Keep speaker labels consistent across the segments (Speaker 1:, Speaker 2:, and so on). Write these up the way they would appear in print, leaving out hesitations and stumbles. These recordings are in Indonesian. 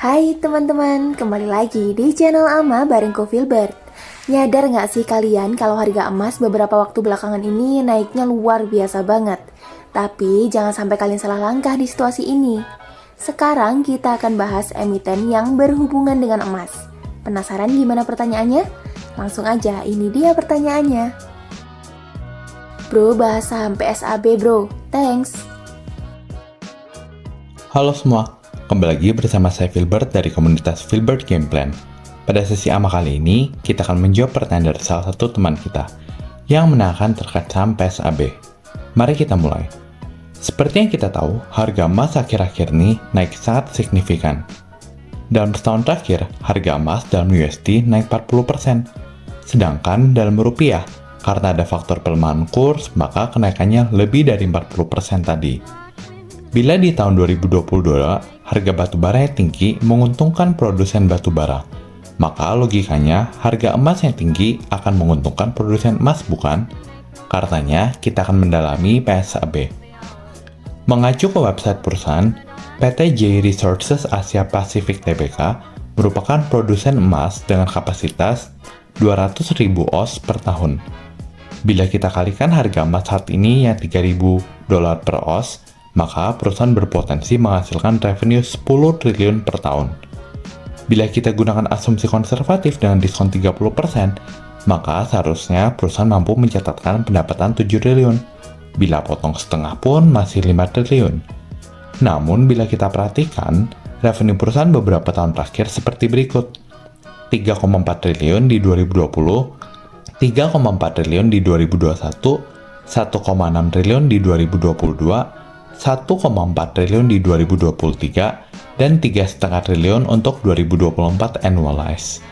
Speaker 1: Hai teman-teman, kembali lagi di channel Ama bareng Ko Filbert. Nyadar nggak sih kalian kalau harga emas beberapa waktu belakangan ini naiknya luar biasa banget? Tapi jangan sampai kalian salah langkah di situasi ini. Sekarang kita akan bahas emiten yang berhubungan dengan emas. Penasaran gimana pertanyaannya? Langsung aja, ini dia pertanyaannya. Bro, bahas saham PSAB bro, thanks.
Speaker 2: Halo semua, kembali lagi bersama saya Filbert dari komunitas Filbert Game Plan. Pada sesi AMA kali ini, kita akan menjawab pertanyaan dari salah satu teman kita yang menanyakan terkait saham PSAB. Mari kita mulai. Seperti yang kita tahu, harga emas akhir-akhir ini naik sangat signifikan. Dalam setahun terakhir, harga emas dalam USD naik 40%. Sedangkan dalam rupiah, karena ada faktor pelemahan kurs, maka kenaikannya lebih dari 40% tadi. Bila di tahun 2022, harga batubara yang tinggi menguntungkan produsen batubara, maka logikanya harga emas yang tinggi akan menguntungkan produsen emas, bukan? Karenanya, kita akan mendalami PSAB. Mengacu ke website perusahaan, PT J Resources Asia Pacific Tbk merupakan produsen emas dengan kapasitas 200.000 oz per tahun. Bila kita kalikan harga emas saat ini yang $3.000 per oz, maka perusahaan berpotensi menghasilkan revenue 10 triliun per tahun. Bila kita gunakan asumsi konservatif dengan diskon 30%, maka seharusnya perusahaan mampu mencatatkan pendapatan 7 triliun. Bila potong setengah pun masih 5 triliun. Namun bila kita perhatikan, revenue perusahaan beberapa tahun terakhir seperti berikut. 3,4 triliun di 2020, 3,4 triliun di 2021, 1,6 triliun di 2022, 1,4 triliun di 2023, dan 3,5 triliun untuk 2024 annualized.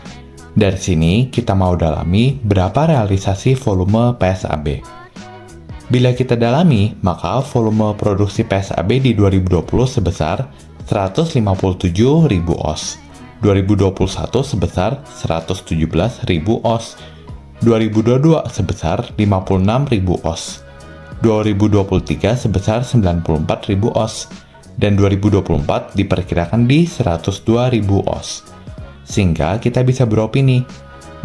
Speaker 2: Dari sini, kita mau dalami berapa realisasi volume PSAB. Bila kita dalami, maka volume produksi PSAB di 2020 sebesar 157.000 oz, 2021 sebesar 117.000 oz, 2022 sebesar 56.000 oz, 2023 sebesar 94.000 oz, dan 2024 diperkirakan di 102.000 oz. Sehingga kita bisa beropini,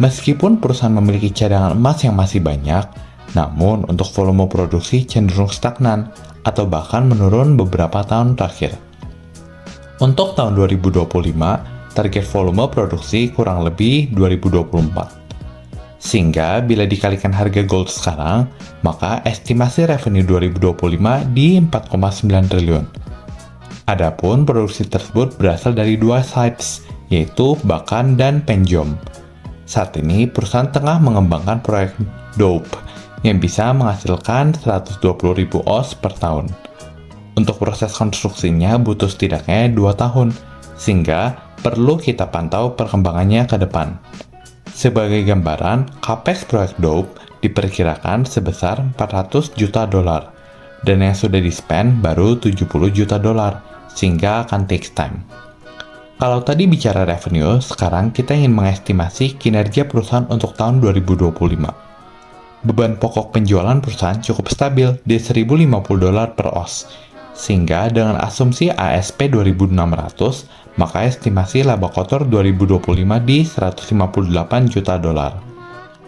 Speaker 2: meskipun perusahaan memiliki cadangan emas yang masih banyak, namun untuk volume produksi cenderung stagnan atau bahkan menurun beberapa tahun terakhir. Untuk tahun 2025, target volume produksi kurang lebih 2024. Sehingga bila dikalikan harga gold sekarang, maka estimasi revenue 2025 di 4,9 triliun. Adapun produksi tersebut berasal dari dua sites, yaitu Bakan dan Penjom. Saat ini perusahaan tengah mengembangkan proyek Dope yang bisa menghasilkan 120.000 oz per tahun. Untuk proses konstruksinya butuh setidaknya 2 tahun, sehingga perlu kita pantau perkembangannya ke depan. Sebagai gambaran, capex proyek Dope diperkirakan sebesar 400 juta dolar, dan yang sudah di-spend baru 70 juta dolar, sehingga akan take time. Kalau tadi bicara revenue, sekarang kita ingin mengestimasi kinerja perusahaan untuk tahun 2025. Beban pokok penjualan perusahaan cukup stabil di $1.050 per oz, sehingga dengan asumsi ASP 2.600, maka estimasi laba kotor 2025 di 158 juta dolar.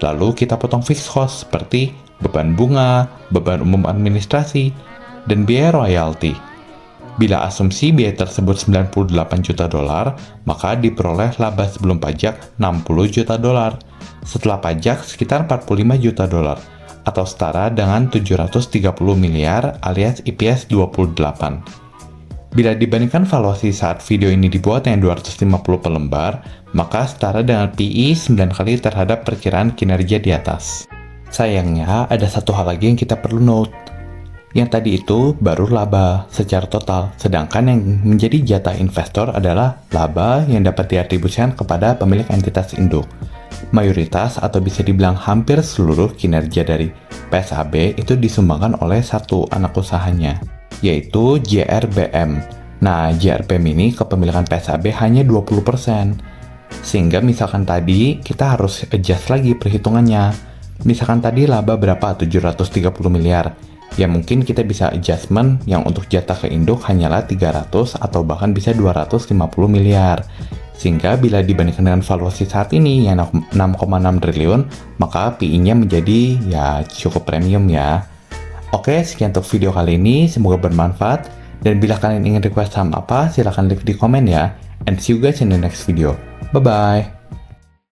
Speaker 2: Lalu kita potong fixed cost seperti beban bunga, beban umum administrasi, dan biaya royalti. Bila asumsi biaya tersebut 98 juta dolar, maka diperoleh laba sebelum pajak 60 juta dolar. Setelah pajak sekitar 45 juta dolar, atau setara dengan 730 miliar alias EPS 28. Bila dibandingkan valuasi saat video ini dibuat yang 250 per lembar, maka setara dengan PE 9 kali terhadap perkiraan kinerja di atas. Sayangnya, ada satu hal lagi yang kita perlu note. Yang tadi itu baru laba secara total, sedangkan yang menjadi jatah investor adalah laba yang dapat diatribusikan kepada pemilik entitas induk. Mayoritas atau bisa dibilang hampir seluruh kinerja dari PSAB itu disumbangkan oleh satu anak usahanya, yaitu JRBM. Nah, JRBM ini kepemilikan PSAB hanya 20%. Sehingga misalkan tadi kita harus adjust lagi perhitungannya. Misalkan tadi laba berapa? 730 miliar. ya mungkin kita bisa adjustment yang untuk jatah ke induk hanyalah 300 atau bahkan bisa 250 miliar. Sehingga bila dibandingkan dengan valuasi saat ini yang 6,6 triliun, maka PI-nya menjadi ya cukup premium ya. Oke, sekian untuk video kali ini, semoga bermanfaat. Dan bila kalian ingin request saham apa, silahkan leave di komen ya. And see you guys in the next video. Bye-bye.